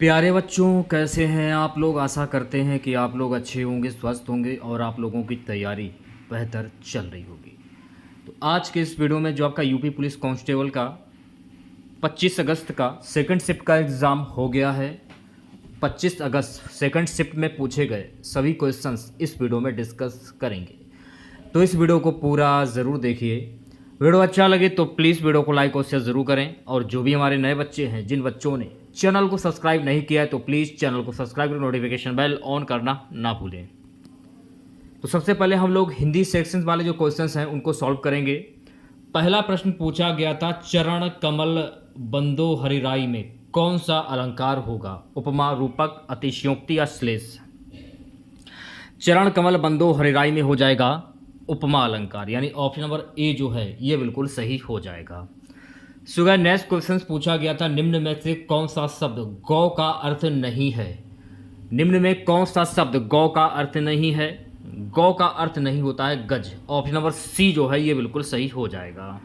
प्यारे बच्चों, कैसे हैं आप लोग। आशा करते हैं कि आप लोग अच्छे होंगे, स्वस्थ होंगे और आप लोगों की तैयारी बेहतर चल रही होगी। तो आज के इस वीडियो में जो आपका यूपी पुलिस कांस्टेबल का 25 अगस्त का सेकंड शिफ्ट का एग्ज़ाम हो गया है। 25 अगस्त सेकंड शिफ्ट में पूछे गए सभी क्वेश्चंस इस वीडियो में डिस्कस करेंगे, तो इस वीडियो को पूरा ज़रूर देखिए। वीडियो अच्छा लगे तो प्लीज़ वीडियो को लाइक और शेयर ज़रूर करें। और जो भी हमारे नए बच्चे हैं, जिन बच्चों ने चैनल को सब्सक्राइब नहीं किया है, तो प्लीज़ चैनल को सब्सक्राइब कर नोटिफिकेशन बेल ऑन करना ना भूलें। तो सबसे पहले हम लोग हिंदी सेक्शन वाले जो क्वेश्चंस हैं उनको सॉल्व करेंगे। पहला प्रश्न पूछा गया था, चरण कमल बंदो हरिराई में कौन सा अलंकार होगा? उपमा, रूपक, अतिशयोक्ति या श्लेष? चरण कमल बंदो हरिराई में हो जाएगा उपमा अलंकार, यानी ऑप्शन नंबर ए जो है ये बिल्कुल सही हो जाएगा। सुगा नेक्स्ट क्वेश्चन पूछा गया था, निम्न में से कौन सा शब्द गौ का अर्थ नहीं है? निम्न में कौन सा शब्द गौ का अर्थ नहीं है? गौ का अर्थ नहीं होता है गज। ऑप्शन नंबर सी जो है ये बिल्कुल सही हो जाएगा।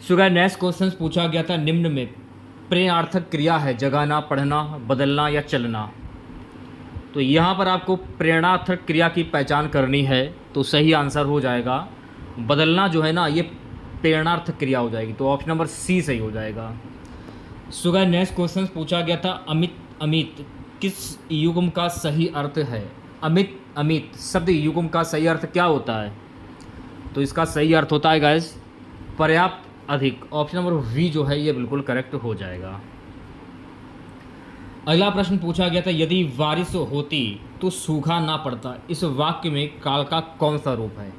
सुगा नेक्स्ट क्वेश्चन पूछा गया था, निम्न में प्रेरणार्थक क्रिया है जगाना, पढ़ना, बदलना या चलना। तो यहाँ पर आपको प्रेरणार्थक क्रिया की पहचान करनी है, तो सही आंसर हो जाएगा बदलना जो है ना, ये प्रेरणार्थक क्रिया हो जाएगी, तो ऑप्शन नंबर सी सही हो जाएगा। सुगा नेक्स्ट क्वेश्चन पूछा गया था, अमित अमित किस युग्म का सही अर्थ है? अमित अमित शब्द युग्म का सही अर्थ क्या होता है? तो इसका सही अर्थ होता है गाइस पर्याप्त, अधिक। ऑप्शन नंबर वी जो है ये बिल्कुल करेक्ट हो जाएगा। अगला प्रश्न पूछा गया था, यदि बारिश होती तो सूखा ना पड़ता, इस वाक्य में काल का कौन सा रूप है?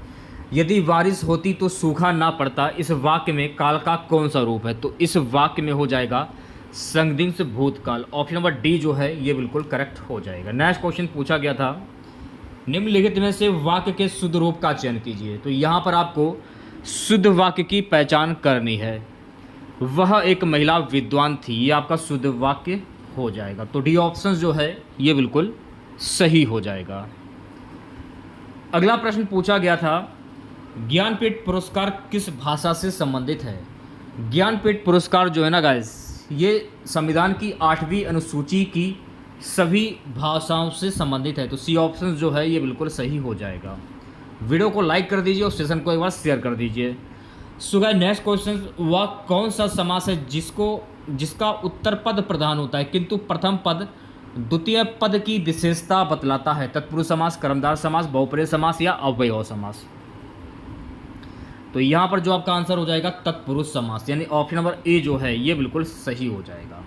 यदि बारिश होती तो सूखा ना पड़ता, इस वाक्य में काल का कौन सा रूप है? तो इस वाक्य में हो जाएगा संदिग्ध भूतकाल। ऑप्शन नंबर डी जो है ये बिल्कुल करेक्ट हो जाएगा। नेक्स्ट क्वेश्चन पूछा गया था, निम्नलिखित में से वाक्य के शुद्ध रूप का चयन कीजिए। तो यहाँ पर आपको शुद्ध वाक्य की पहचान करनी है। वह एक महिला विद्वान थी, ये आपका शुद्ध वाक्य हो जाएगा। तो डी ऑप्शन जो है ये बिल्कुल सही हो जाएगा। अगला प्रश्न पूछा गया था, ज्ञानपीठ पुरस्कार किस भाषा से संबंधित है? ज्ञानपीठ पुरस्कार जो है ना गाइस, ये संविधान की 8वीं अनुसूची की सभी भाषाओं से संबंधित है, तो सी ऑप्शन जो है ये बिल्कुल सही हो जाएगा। वीडियो को लाइक कर दीजिए और सेशन को एक बार शेयर कर दीजिए। सो गाइस नेक्स्ट क्वेश्चन, वह कौन सा समास है जिसका उत्तर पद प्रधान होता है किंतु प्रथम पद द्वितीय पद की विशेषता बतलाता है? तत्पुरुष समास, कर्मधारय समास, बहुप्रिय समास या अव्ययभाव समास? तो यहाँ पर जो आपका आंसर हो जाएगा तत्पुरुष समास, यानी ऑप्शन नंबर ए जो है ये बिल्कुल सही हो जाएगा।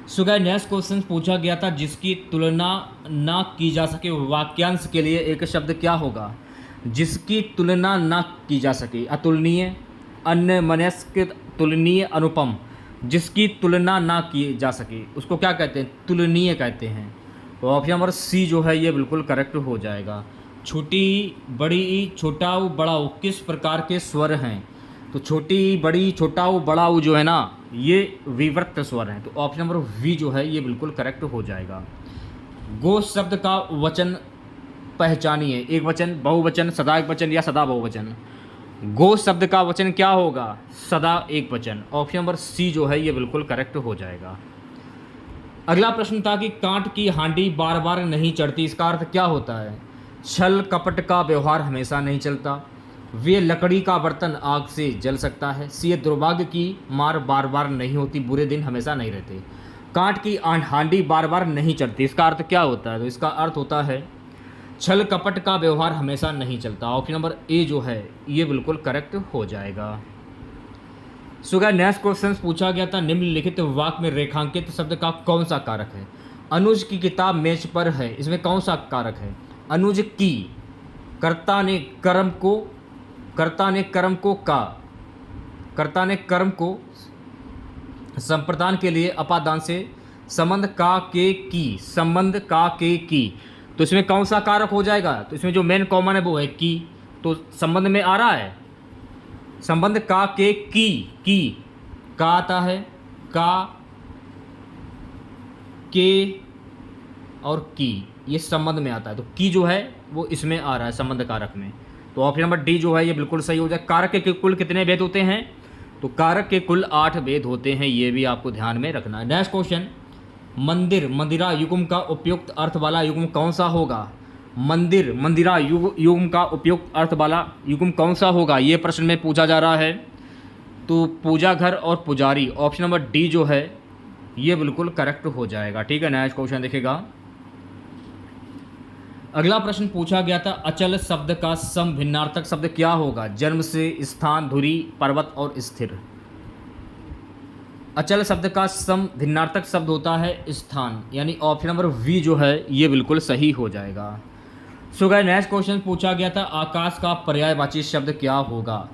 सो गाइस नेक्स्ट क्वेश्चन पूछा गया था, जिसकी तुलना ना की जा सके वाक्यांश के लिए एक शब्द क्या होगा? जिसकी तुलना ना की जा सके, अतुलनीय, अन्यमनस्क, तुलनीय, अनुपम। जिसकी तुलना ना की जा सके उसको क्या कहते हैं? तुलनीय कहते हैं। तो ऑप्शन नंबर सी जो है ये बिल्कुल करेक्ट हो जाएगा। छोटी, बड़ी, छोटा ऊ, बड़ा ऊ किस प्रकार के स्वर हैं? तो छोटी, बड़ी, छोटा ऊ, बड़ा ऊ जो है ना ये विवर्त स्वर हैं, तो ऑप्शन नंबर वी जो है ये बिल्कुल करेक्ट हो जाएगा। गो शब्द का वचन पहचानिए, एक वचन, बहुवचन, सदा एक वचन या सदा बहुवचन? गो शब्द का वचन क्या होगा? सदा एक वचन। ऑप्शन नंबर सी जो है ये बिल्कुल करेक्ट हो जाएगा। अगला प्रश्न था कि कांट की हांडी बार बार नहीं चढ़ती, इसका अर्थ क्या होता है? छल कपट का व्यवहार हमेशा नहीं चलता, वे लकड़ी का बर्तन आग से जल सकता है, सी दुर्भाग्य की मार बार बार नहीं होती, बुरे दिन हमेशा नहीं रहते। कांट की हांडी बार बार नहीं चढ़ती, इसका अर्थ क्या होता है? तो इसका अर्थ होता है छल कपट का व्यवहार हमेशा नहीं चलता। ऑप्शन नंबर ए जो है ये बिल्कुल करेक्ट हो जाएगा। सो गाइस नेक्स्ट क्वेश्चन पूछा गया था, निम्नलिखित वाक्य में रेखांकित शब्द का कौन सा कारक है? अनुज की किताब मेज पर है, इसमें कौन सा कारक है? अनुज की, कर्ता ने कर्म को संप्रदान के लिए अपादान से संबंध का के की, तो इसमें कौन सा कारक हो जाएगा? तो इसमें जो मेन कॉमन है वो है की, तो संबंध में आ रहा है संबंध का के की का आता है, का, के और की, ये संबंध में आता है, तो की जो है वो इसमें आ रहा है संबंध कारक में। तो ऑप्शन नंबर डी जो है ये बिल्कुल सही हो जाए। कारक के कुल कितने भेद होते हैं? तो कारक के कुल 8 भेद होते हैं, ये भी आपको ध्यान में रखना है। नेक्स्ट क्वेश्चन, मंदिर मंदिरा युग्म का उपयुक्त अर्थ वाला युग्म कौन सा होगा? मंदिर मंदिरा युग्म का उपयुक्त अर्थ वाला युग्म कौन सा होगा, ये प्रश्न में पूछा जा रहा है। तो पूजा घर और पुजारी, ऑप्शन नंबर डी जो है ये बिल्कुल करेक्ट हो जाएगा। ठीक है, नेक्स्ट क्वेश्चन देखेगा। अगला प्रश्न पूछा गया था, अचल शब्द का सम भिन्नार्थक शब्द क्या होगा? जन्म से, स्थान, धुरी, पर्वत और स्थिर। अचल शब्द का सम भिन्नार्थक शब्द होता है स्थान, यानी ऑप्शन नंबर वी जो है ये बिल्कुल सही हो जाएगा। सो गाइस नेक्स्ट क्वेश्चन पूछा गया था, आकाश का पर्यायवाची शब्द क्या होगा?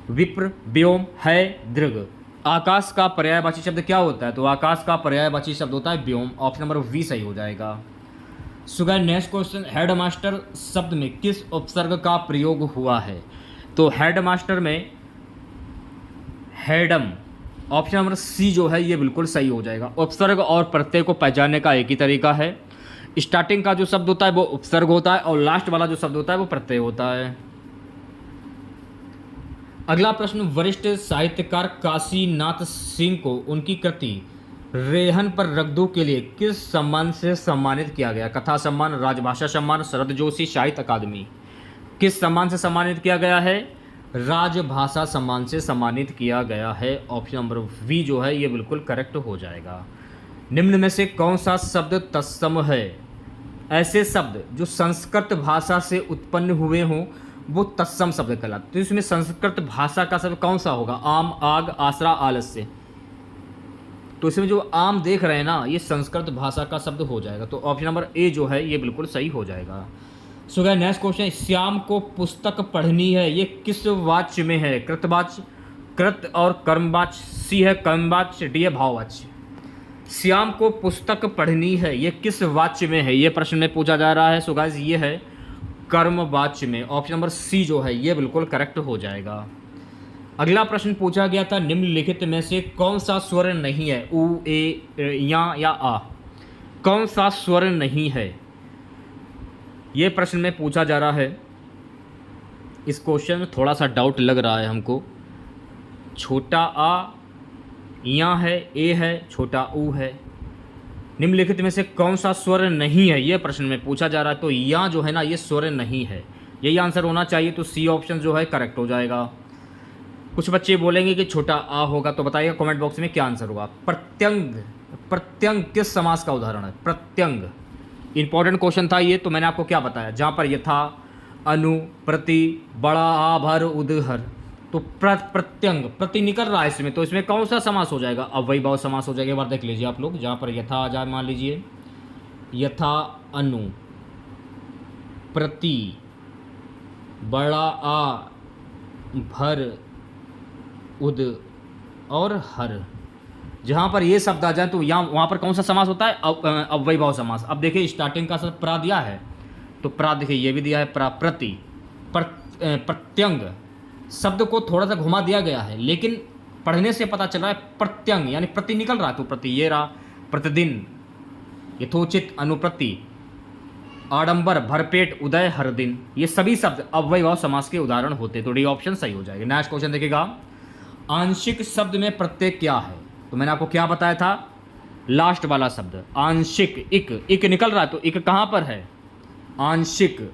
विप्र, व्योम, है, दृग। आकाश का पर्यायवाची शब्द क्या होता है? तो आकाश का पर्यायवाची शब्द होता है व्योम, ऑप्शन नंबर वी सही हो जाएगा। सो गाइस नेक्स्ट क्वेश्चन, हेडमास्टर शब्द में किस उपसर्ग का प्रयोग हुआ है? तो हेडमास्टर में हेडम, ऑप्शन नंबर सी जो है ये बिल्कुल सही हो जाएगा। उपसर्ग और प्रत्यय को पहचानने का एक ही तरीका है, स्टार्टिंग का जो शब्द होता है वो उपसर्ग होता है और लास्ट वाला जो शब्द होता है वो प्रत्यय होता है। अगला प्रश्न, वरिष्ठ साहित्यकार काशीनाथ सिंह को उनकी कृति रेहन पर रख दो के लिए किस सम्मान से सम्मानित किया गया? कथा सम्मान, राजभाषा सम्मान, शरद जोशी साहित्य अकादमी। किस सम्मान से सम्मानित किया गया है? राजभाषा सम्मान से सम्मानित किया गया है, ऑप्शन नंबर वी जो है ये बिल्कुल करेक्ट हो जाएगा। निम्न में से कौन सा शब्द तत्सम है? ऐसे शब्द जो संस्कृत भाषा से उत्पन्न हुए हों वो तत्सम शब्द कहलाते। तो इसमें संस्कृत भाषा का शब्द कौन सा होगा? आम, आग, आसरा, आलस्य। तो इसमें जो आम देख रहे हैं ना ये संस्कृत भाषा का शब्द हो जाएगा, तो ऑप्शन नंबर ए जो है ये बिल्कुल सही हो जाएगा। सो गाइस नेक्स्ट क्वेश्चन, श्याम को पुस्तक पढ़नी है ये किस वाच्य में है? कृतवाच्य, कृत और कर्मवाच्य, सी है कर्मवाच्य, डी है भाववाच्य। श्याम को पुस्तक पढ़नी है ये किस वाच्य में है, ये प्रश्न में पूछा जा रहा है। सो गाइस ये है कर्मवाच्य में, ऑप्शन नंबर सी जो है ये बिल्कुल करेक्ट हो जाएगा। अगला प्रश्न पूछा गया था, निम्नलिखित में से कौन सा स्वर नहीं है? उ, ए, या आ। कौन सा स्वर नहीं है ये प्रश्न में पूछा जा रहा है। इस क्वेश्चन में थोड़ा सा डाउट लग रहा है हमको। छोटा आ या है, ए है, छोटा ऊ है। निम्नलिखित में से कौन सा स्वर नहीं है ये प्रश्न में पूछा जा रहा है। तो या जो है ना ये स्वर नहीं है, यही आंसर होना चाहिए। तो सी ऑप्शन जो है करेक्ट हो जाएगा। कुछ बच्चे बोलेंगे कि छोटा आ होगा, तो बताइएगा कमेंट बॉक्स में क्या आंसर होगा। प्रत्यंग, प्रत्यंग किस समास का उदाहरण है? प्रत्यंग इंपॉर्टेंट क्वेश्चन था ये, तो मैंने आपको क्या बताया, जहाँ पर यथा, अनु, प्रति, बड़ा, आ, भर, उदहर। तो प्रत्यंग, प्रति निकल रहा है इसमें, तो इसमें कौन सा समास हो जाएगा? अव्ययी भाव समास हो जाएगा। एक बार देख लीजिए आप लोग, जहाँ पर यथा आ जाए, मान लीजिए यथा, अनु, प्रति, बड़ा आ, भर, उद और हर, जहाँ पर ये शब्द आ जाए तो यहाँ वहाँ पर कौन सा समास होता है? अव्ययी भाव समास। अब देखिए स्टार्टिंग का शब्द प्रा दिया है, तो प्रा देखिए ये भी दिया है प्रा, प्रति, प्रत्यंग शब्द को थोड़ा सा घुमा दिया गया है, लेकिन पढ़ने से पता चल रहा है प्रत्यंग यानी प्रति निकल रहा है। तो प्रति ये रहा, प्रतिदिन, यथोचित, अनुप्रति, आडंबर, भरपेट, उदय, हर दिन, ये सभी शब्द अव्ययी भाव समास के उदाहरण होते। तो डी ऑप्शन सही हो जाएगा। नेक्स्ट क्वेश्चन देखिएगा, आंशिक शब्द में प्रत्यय क्या है? तो मैंने आपको क्या बताया था, लास्ट वाला शब्द आंशिक, इक, इक निकल रहा है, तो इक कहाँ पर है? आंशिक,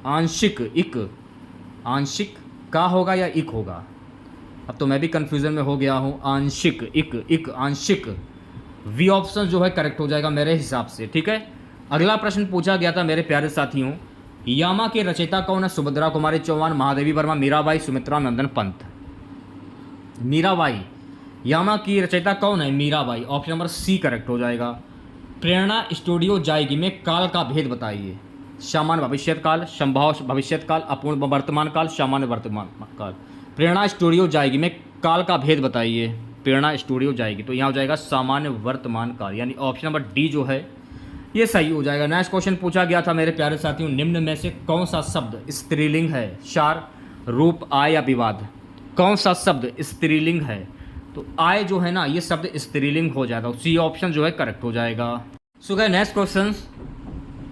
आंशिक, इक, आंशिक का होगा या इक होगा? अब तो मैं भी कंफ्यूजन में हो गया हूँ। आंशिक, इक, इक, आंशिक, वी ऑप्शन जो है करेक्ट हो जाएगा मेरे हिसाब से। ठीक है, अगला प्रश्न पूछा गया था मेरे प्यारे साथियों, यामा के रचयिता कौन है? सुभद्रा कुमारी चौहान, महादेवी वर्मा, मीराबाई, सुमित्रा नंदन पंत। मीराबाई, यामा की रचयिता कौन है? Mirabai, option number C correct हो जाएगा। प्रेरणा स्टूडियो जाएगी में काल का भेद बताइए। सामान्य भविष्यत काल, संभव भविष्यत काल, अपूर्ण वर्तमान काल, सामान्य वर्तमान काल। प्रेरणा स्टूडियो जाएगी में काल का भेद बताइए। प्रेरणा स्टूडियो जाएगी, तो यहाँ हो जाएगा सामान्य वर्तमान काल, यानी ऑप्शन नंबर डी जो है ये सही हो जाएगा। नेक्स्ट क्वेश्चन पूछा गया था मेरे प्यारे साथियों, निम्न में से कौन सा शब्द स्त्रीलिंग है? सार, रूप, आय या विवाद। कौन सा शब्द स्त्रीलिंग है? तो आय जो है ना ये शब्द स्त्रीलिंग हो जाएगा, सी ऑप्शन जो है करेक्ट हो जाएगा। सो गाइस नेक्स्ट क्वेश्चन,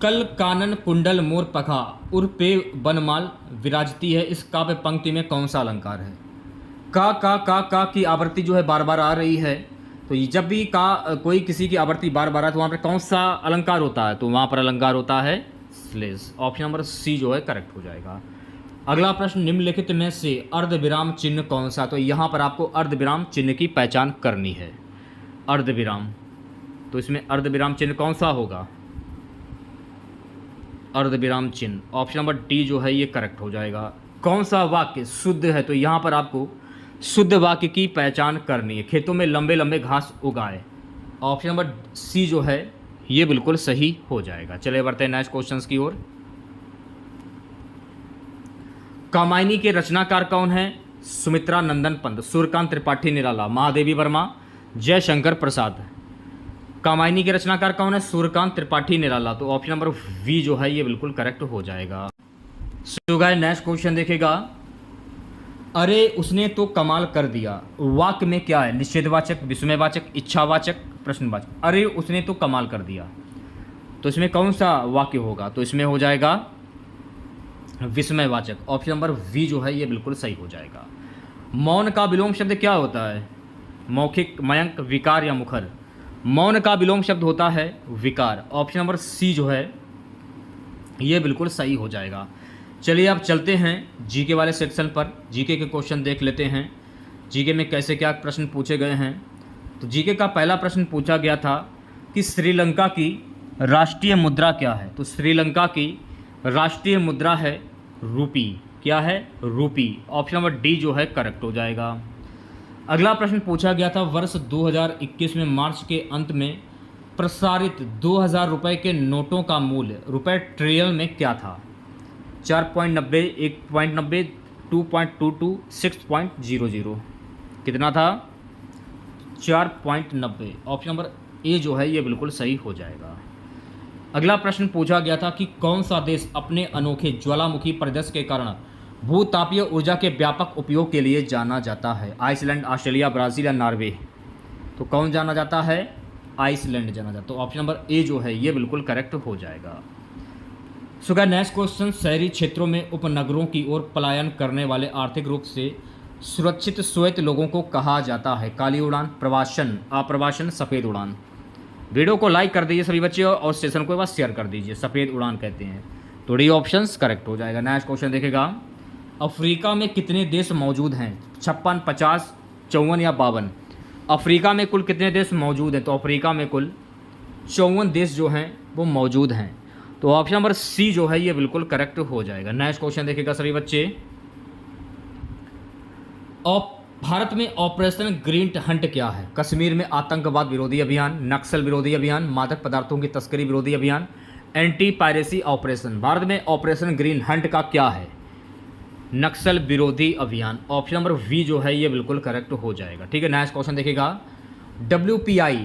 कल कानन कुंडल मोर पखा उर्पे बनमाल विराजती है, इस काव्य पंक्ति में कौन सा अलंकार है? का की आवृत्ति जो है बार बार आ रही है, तो ये जब भी का कोई किसी की आवर्ती बार बार आए तो वहाँ पर कौन सा अलंकार होता है, तो वहाँ पर अलंकार होता है स्लेश। ऑप्शन नंबर सी जो है करेक्ट हो जाएगा। अगला प्रश्न, निम्नलिखित में से अर्धविराम चिन्ह कौन सा, तो यहाँ पर आपको अर्धविराम चिन्ह की पहचान करनी है। अर्धविराम, तो इसमें अर्धविराम चिन्ह कौन सा होगा, अर्धविराम चिन्ह ऑप्शन नंबर डी जो है ये करेक्ट हो जाएगा। कौन सा वाक्य शुद्ध है, तो यहाँ पर आपको शुद्ध वाक्य की पहचान करनी है। खेतों में लंबे लंबे घास उगाए, ऑप्शन नंबर सी जो है ये बिल्कुल सही हो जाएगा। चलिए बढ़ते हैं नेक्स्ट क्वेश्चंस की ओर। कामायनी के रचनाकार कौन है, सुमित्रा नंदन पंत, सूर्यकांत त्रिपाठी निराला, महादेवी वर्मा, जयशंकर प्रसाद। कामायनी के रचनाकार कौन है, सूर्यकांत त्रिपाठी निराला, तो ऑप्शन नंबर वी जो है ये बिल्कुल करेक्ट हो जाएगा। सो गाइस नेक्स्ट क्वेश्चन देखेगा, अरे उसने तो कमाल कर दिया वाक्य में क्या है, निषेधवाचक, विस्मयवाचक, इच्छावाचक, प्रश्नवाचक। अरे उसने तो कमाल कर दिया, तो इसमें कौन सा वाक्य होगा, तो इसमें हो जाएगा विस्मयवाचक। ऑप्शन नंबर वी जो है ये बिल्कुल सही हो जाएगा। मौन का विलोम शब्द क्या होता है, मौखिक, मयंक, विकार या मुखर। मौन का विलोम शब्द होता है विकार। ऑप्शन नंबर सी जो है ये बिल्कुल सही हो जाएगा। चलिए अब चलते हैं जीके वाले सेक्शन पर, जीके के क्वेश्चन देख लेते हैं। जीके में कैसे क्या प्रश्न पूछे गए हैं। तो जीके का पहला प्रश्न पूछा गया था कि श्रीलंका की राष्ट्रीय मुद्रा क्या है, तो श्रीलंका की राष्ट्रीय मुद्रा है रूपी। क्या है, रूपी। ऑप्शन नंबर डी जो है करेक्ट हो जाएगा। अगला प्रश्न पूछा गया था, वर्ष 2021 में मार्च के अंत में प्रसारित 2000 रुपये के नोटों का मूल्य रुपए ट्रिलियन में क्या था। 4.90, 1.90, 2.22, 6.00। कितना था, 4.90। ऑप्शन नंबर ए जो है ये बिल्कुल सही हो जाएगा। अगला प्रश्न पूछा गया था कि कौन सा देश अपने अनोखे ज्वालामुखी परिदृश्य के कारण भूतापीय ऊर्जा के व्यापक उपयोग के लिए जाना जाता है। आइसलैंड, ऑस्ट्रेलिया, ब्राज़ील या नॉर्वे। तो कौन जाना जाता है, आइसलैंड जाना जाता है। तो ऑप्शन नंबर ए जो है ये बिल्कुल करेक्ट हो जाएगा। सो गाइस नेक्स्ट क्वेश्चन, शहरी क्षेत्रों में उपनगरों की ओर पलायन करने वाले आर्थिक रूप से सुरक्षित श्वेत लोगों को कहा जाता है। काली उड़ान, प्रवासन, अप्रवासन, सफ़ेद उड़ान। वीडियो को लाइक कर दीजिए सभी बच्चे और सेशन को बस शेयर कर दीजिए। सफ़ेद उड़ान कहते हैं, तो डी ऑप्शंस करेक्ट हो जाएगा। नेक्स्ट क्वेश्चन देखेगा, अफ्रीका में कितने देश मौजूद हैं, 56, 50, 54 या 52। अफ्रीका में कुल कितने देश मौजूद हैं, तो अफ्रीका में कुल 54 देश जो हैं वो मौजूद हैं। तो ऑप्शन नंबर सी जो है ये बिल्कुल करेक्ट हो जाएगा। नेक्स्ट क्वेश्चन देखेगा सभी बच्चे, भारत में ऑपरेशन ग्रीन हंट क्या है। कश्मीर में आतंकवाद विरोधी अभियान, नक्सल विरोधी अभियान, मादक पदार्थों की तस्करी विरोधी अभियान, एंटी पायरेसी ऑपरेशन। भारत में ऑपरेशन ग्रीन हंट का क्या है, नक्सल विरोधी अभियान। ऑप्शन नंबर वी जो है ये बिल्कुल करेक्ट हो जाएगा। ठीक है, नेक्स्ट क्वेश्चन देखेगा, WPI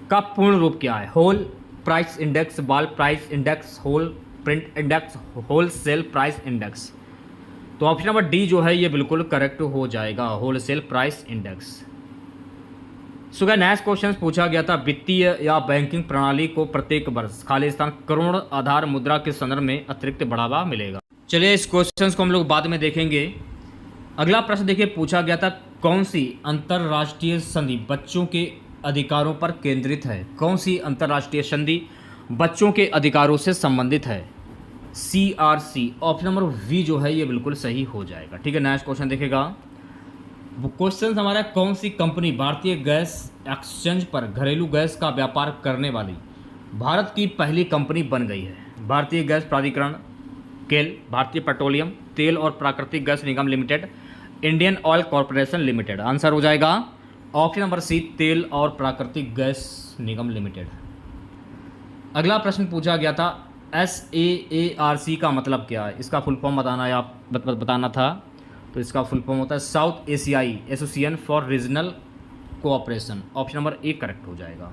का पूर्ण रूप क्या है। Whole price index, ball price index, whole print index, wholesale price index. तो ऑप्शन नंबर डी जो है ये बिल्कुल करेक्ट हो जाएगा, wholesale price index. So guys next question पूछा गया था, वित्तीय या बैंकिंग प्रणाली को प्रत्येक वर्ष खालिस्तान करोड़ आधार मुद्रा के संदर्भ में अतिरिक्त बढ़ावा मिलेगा। चलिए इस क्वेश्चन को हम लोग बाद में देखेंगे। अगला प्रश्न देखिए, पूछा गया था कौन सी अंतर्राष्ट्रीय संधि बच्चों के अधिकारों पर केंद्रित है। कौन सी अंतर्राष्ट्रीय संधि बच्चों के अधिकारों से संबंधित है, CRC। ऑप्शन नंबर वी जो है ये बिल्कुल सही हो जाएगा। ठीक है, नेक्स्ट क्वेश्चन देखेगा, क्वेश्चन हमारा, कौन सी कंपनी भारतीय गैस एक्सचेंज पर घरेलू गैस का व्यापार करने वाली भारत की पहली कंपनी बन गई है। भारतीय गैस प्राधिकरण, केल, भारतीय पेट्रोलियम, तेल और प्राकृतिक गैस निगम limited, Indian Oil Corporation Limited. Answer हो जाएगा ऑप्शन नंबर सी, तेल और प्राकृतिक गैस निगम लिमिटेड। अगला प्रश्न पूछा गया था, SAARC का मतलब क्या है। इसका फुल फॉर्म बताना था, तो इसका फुल फॉर्म होता है साउथ एशियाई association for regional cooperation. Option number A correct हो जाएगा।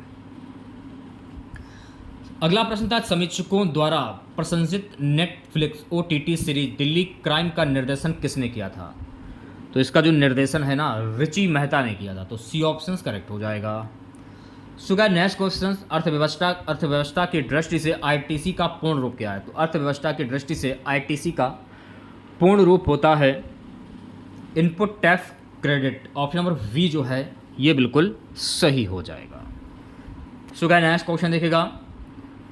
अगला प्रश्न था, समीक्षकों द्वारा प्रशंसित Netflix OTT series Delhi crime का निर्देशन किसने किया था। तो इसका जो निर्देशन है ना, रिची मेहता ने किया था, तो सी ऑप्शन करेक्ट हो जाएगा। सो गाइस नेक्स्ट क्वेश्चन, अर्थव्यवस्था की दृष्टि से ITC का पूर्ण रूप क्या है। तो अर्थव्यवस्था की दृष्टि से ITC का पूर्ण रूप होता है input tax credit. Option number B जो है ये बिल्कुल सही हो जाएगा। सो गाइस नेक्स्ट क्वेश्चन देखिएगा।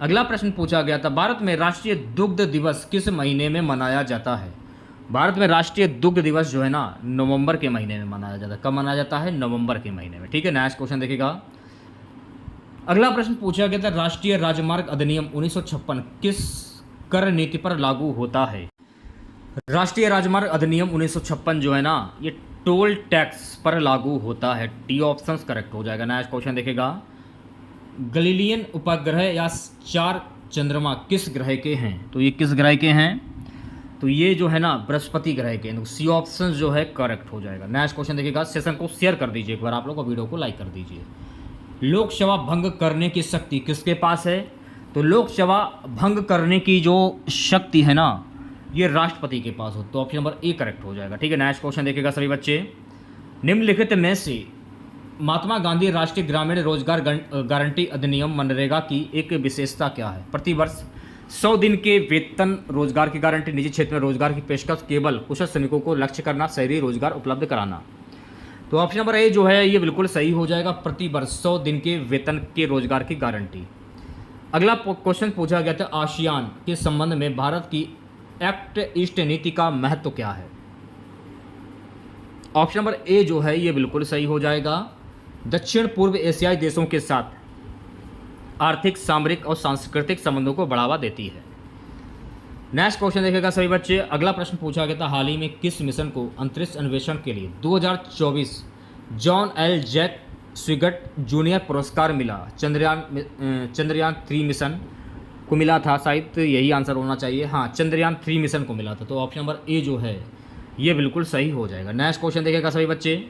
अगला प्रश्न पूछा गया था, भारत में राष्ट्रीय दुग्ध दिवस किस महीने में मनाया जाता है? भारत में राष्ट्रीय दुग्ध दिवस जो है ना नवंबर के महीने में मनाया जाता है। कब मनाया जाता है? नवंबर के महीने में। ठीक है, नेक्स्ट क्वेश्चन देखिएगा। अगला प्रश्न पूछा गया था, राष्ट्रीय राजमार्ग अधिनियम 1956 किस कर नीति पर लागू होता है? राष्ट्रीय राजमार्ग अधिनियम 1956 जो है ना ये टोल टैक्स पर लागू होता है। डी ऑप्शन करेक्ट हो जाएगा। नेक्स्ट क्वेश्चन देखेगा, गलीलियन उपग्रह या 4 चंद्रमा किस ग्रह के हैं? तो ये किस ग्रह के हैं? तो ये जो है ना बृहस्पति ग्रह के। तो सी ऑप्शन जो है करेक्ट हो जाएगा। नेक्स्ट क्वेश्चन देखिएगा। सेशन को शेयर कर दीजिए एक बार आप लोग और वीडियो को लाइक कर दीजिए। लोकसभा भंग करने की शक्ति किसके पास है? तो लोकसभा भंग करने की जो शक्ति है ना ये राष्ट्रपति के पास हो। तो ऑप्शन नंबर ए करेक्ट हो जाएगा। ठीक है, नेक्स्ट क्वेश्चन देखिएगा सभी बच्चे। निम्नलिखित में से महात्मा गांधी राष्ट्रीय ग्रामीण रोजगार गारंटी अधिनियम मनरेगा की एक विशेषता क्या है? प्रतिवर्ष 100 दिन के वेतन रोजगार की गारंटी, निजी क्षेत्र में रोजगार की पेशकश, केवल कुशल श्रमिकों को लक्ष्य करना, शहरी रोजगार उपलब्ध कराना। तो ऑप्शन नंबर ए जो है ये बिल्कुल सही हो जाएगा। प्रतिवर्ष 100 दिन के वेतन के रोजगार की गारंटी। अगला क्वेश्चन पूछा गया था, आसियान के संबंध में भारत की एक्ट ईस्ट नीति का महत्व क्या है? ऑप्शन नंबर ए जो है ये बिल्कुल सही हो जाएगा। दक्षिण पूर्व एशियाई देशों के साथ आर्थिक, सामरिक और सांस्कृतिक संबंधों को बढ़ावा देती है। नेक्स्ट क्वेश्चन देखेगा सभी बच्चे। अगला प्रश्न पूछा गया था, हाल ही में किस मिशन को अंतरिक्ष अन्वेषण के लिए 2024 जॉन एल जैक स्विगट जूनियर पुरस्कार मिला? चंद्रयान 3 मिशन को मिला था, शायद यही आंसर होना चाहिए। हाँ, चंद्रयान 3 मिशन को मिला था। तो ऑप्शन नंबर ए जो है ये बिल्कुल सही हो जाएगा। नेक्स्ट क्वेश्चन देखेगा सभी बच्चे।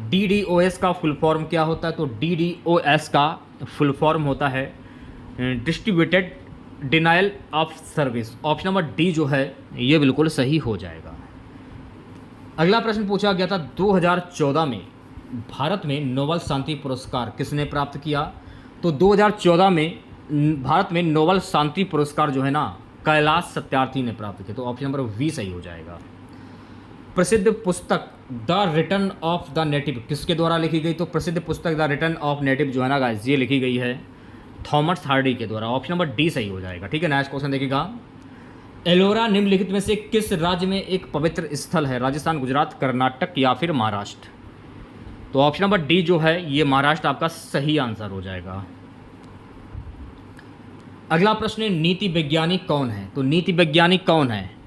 DDoS का फुल फॉर्म क्या होता है? तो DDoS का फुल फॉर्म होता है distributed denial of service. Option number D जो है ये बिल्कुल सही हो जाएगा। अगला प्रश्न पूछा गया था, 2014 में भारत में नोबेल शांति पुरस्कार किसने प्राप्त किया? तो 2014 में भारत में नोबेल शांति पुरस्कार जो है ना कैलाश सत्यार्थी ने प्राप्त किया। तो ऑप्शन नंबर वी सही हो जाएगा। प्रसिद्ध पुस्तक the return of the native किसके द्वारा लिखी गई? तो प्रसिद्ध पुस्तक द रिटर्न ऑफ नेटिव जो है ना गाइस ये लिखी गई है थॉमस हार्डी के द्वारा। ऑप्शन नंबर डी सही हो जाएगा। ठीक है, नेक्स्ट क्वेश्चन देखिएगा। एलोरा निम्नलिखित में से किस राज्य में एक पवित्र स्थल है? राजस्थान, गुजरात, कर्नाटक या फिर महाराष्ट्र? तो ऑप्शन नंबर डी जो है ये महाराष्ट्र आपका सही आंसर हो जाएगा। अगला प्रश्न है, नीति वैज्ञानिक कौन है? तो नीति वैज्ञानिक कौन है?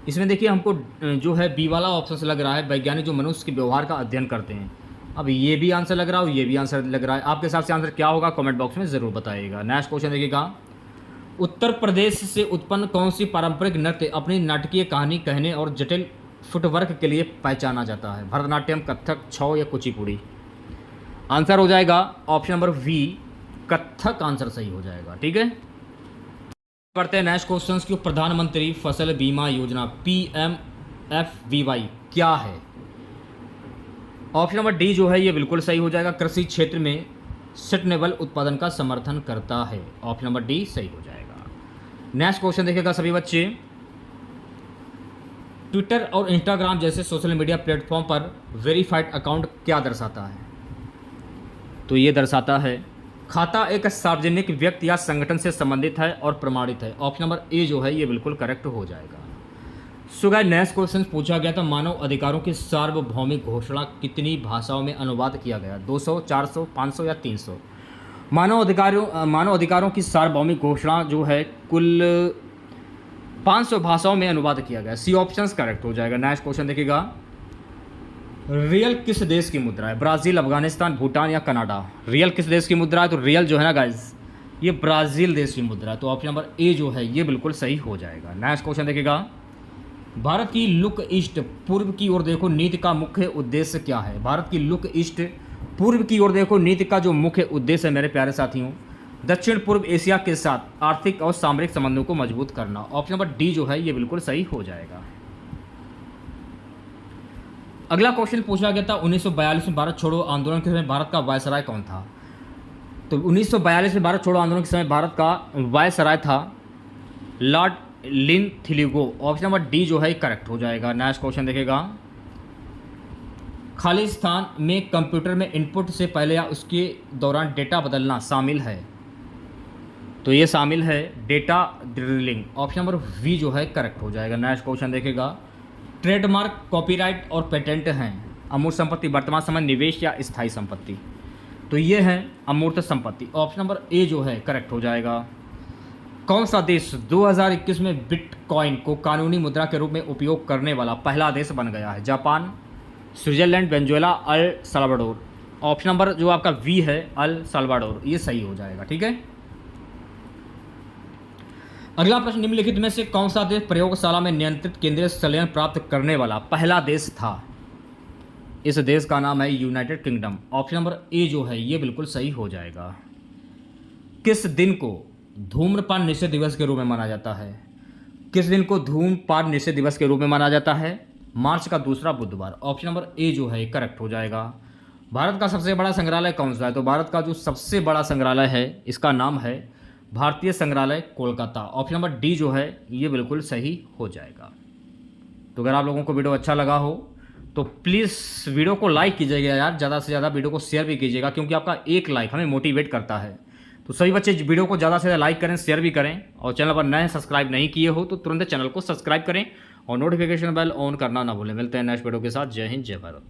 इसमें देखिए हमको जो है बी वाला ऑप्शन से लग रहा है, वैज्ञानिक जो मनुष्य के व्यवहार का अध्ययन करते हैं। अब ये भी आंसर लग रहा है और ये भी आंसर लग रहा है। आपके हिसाब से आंसर क्या होगा कमेंट बॉक्स में ज़रूर बताइएगा। नेक्स्ट क्वेश्चन देखिएगा। उत्तर प्रदेश से उत्पन्न कौन सी पारंपरिक नृत्य अपनी नाटकीय कहानी कहने और जटिल फुटवर्क के लिए पहचाना जाता है? भरतनाट्यम, कथक, छौ या कुचिपुड़ी? आंसर हो जाएगा option number B, Kathak answer सही हो जाएगा। ठीक है, करते हैं नेक्स्ट क्वेश्चन की। प्रधानमंत्री फसल बीमा योजना PMFBY क्या है? ऑप्शन नंबर डी जो है ये बिल्कुल सही हो जाएगा। कृषि क्षेत्र में सस्टेनेबल उत्पादन का समर्थन करता है। ऑप्शन नंबर डी सही हो जाएगा। नेक्स्ट क्वेश्चन देखिएगा सभी बच्चे। ट्विटर और इंस्टाग्राम जैसे सोशल मीडिया प्लेटफॉर्म पर वेरीफाइड अकाउंट क्या दर्शाता है? तो ये दर्शाता है खाता एक सार्वजनिक व्यक्ति या संगठन से संबंधित है और प्रमाणित है। ऑप्शन नंबर ए जो है ये बिल्कुल करेक्ट हो जाएगा। सो गाइस नेक्स्ट क्वेश्चन पूछा गया था, मानव अधिकारों की सार्वभौमिक घोषणा कितनी भाषाओं में अनुवाद किया गया? 200, 400, 500 या 300? मानव अधिकारों की सार्वभौमिक घोषणा जो है कुल 500 भाषाओं में अनुवाद किया गया। सी ऑप्शन करेक्ट हो जाएगा। नेक्स्ट क्वेश्चन देखिएगा। रियल किस देश की मुद्रा है? ब्राज़ील, अफगानिस्तान, भूटान या कनाडा? रियल किस देश की मुद्रा है? तो रियल जो है ना गाइज ये ब्राज़ील देश की मुद्रा है। तो ऑप्शन नंबर ए जो है ये बिल्कुल सही हो जाएगा। नेक्स्ट क्वेश्चन देखिएगा। भारत की लुक ईस्ट पूर्व की ओर देखो नीति का मुख्य उद्देश्य क्या है? भारत की लुक ईस्ट पूर्व की ओर देखो नीति का जो मुख्य उद्देश्य है मेरे प्यारे साथियों, दक्षिण पूर्व एशिया के साथ आर्थिक और सामरिक संबंधों को मजबूत करना। ऑप्शन नंबर डी जो है ये बिल्कुल सही हो जाएगा। अगला क्वेश्चन पूछा गया था, 1942 में भारत छोड़ो आंदोलन के समय भारत का वायसराय कौन था? तो 1942 में भारत छोड़ो आंदोलन के समय भारत का वायसराय था लॉर्ड लिनथिलिगो। ऑप्शन नंबर डी जो है करेक्ट हो जाएगा। नेक्स्ट क्वेश्चन देखेगा। खाली स्थान में कंप्यूटर में इनपुट से पहले या उसके दौरान डेटा बदलना शामिल है। तो ये शामिल है data drilling. Option number B जो है करेक्ट हो जाएगा। नेक्स्ट क्वेश्चन देखेगा, ट्रेडमार्क, कॉपीराइट और पेटेंट हैं अमूर्त संपत्ति, वर्तमान समय, निवेश या स्थायी संपत्ति। तो ये है अमूर्त संपत्ति। ऑप्शन नंबर ए जो है करेक्ट हो जाएगा। कौन सा देश 2021 में बिटकॉइन को कानूनी मुद्रा के रूप में उपयोग करने वाला पहला देश बन गया है? Japan, Switzerland, Venezuela, El Salvador. Option number जो आपका वी है अल साल्वाडोर, ये सही हो जाएगा। ठीक है। अगला प्रश्न, निम्नलिखित में से कौन सा देश प्रयोगशाला में नियंत्रित केंद्रीय संलयन प्राप्त करने वाला पहला देश था? इस देश का नाम है United kingdom. Option number A जो है ये बिल्कुल सही हो जाएगा। किस दिन को धूम्रपान निषेध दिवस के रूप में माना जाता है? किस दिन को धूम्रपान निषेध दिवस के रूप में माना जाता है? मार्च का दूसरा बुधवार। ऑप्शन नंबर ए जो है करेक्ट हो जाएगा। भारत का सबसे बड़ा संग्रहालय कौन सा है? तो भारत का जो सबसे बड़ा संग्रहालय है इसका नाम है भारतीय संग्रहालय कोलकाता। ऑप्शन नंबर डी जो है ये बिल्कुल सही हो जाएगा। तो अगर आप लोगों को वीडियो अच्छा लगा हो तो प्लीज़ वीडियो को लाइक कीजिएगा यार, ज़्यादा से ज़्यादा वीडियो को शेयर भी कीजिएगा, क्योंकि आपका एक लाइक हमें मोटिवेट करता है। तो सभी बच्चे वीडियो को ज़्यादा से ज़्यादा लाइक करें, शेयर भी करें, और चैनल पर नए सब्सक्राइब नहीं किए हो तो तुरंत चैनल को सब्सक्राइब करें और नोटिफिकेशन बेल ऑन करना ना भूलें। मिलते हैं नेक्स्ट वीडियो के साथ। जय हिंद, जय भारत।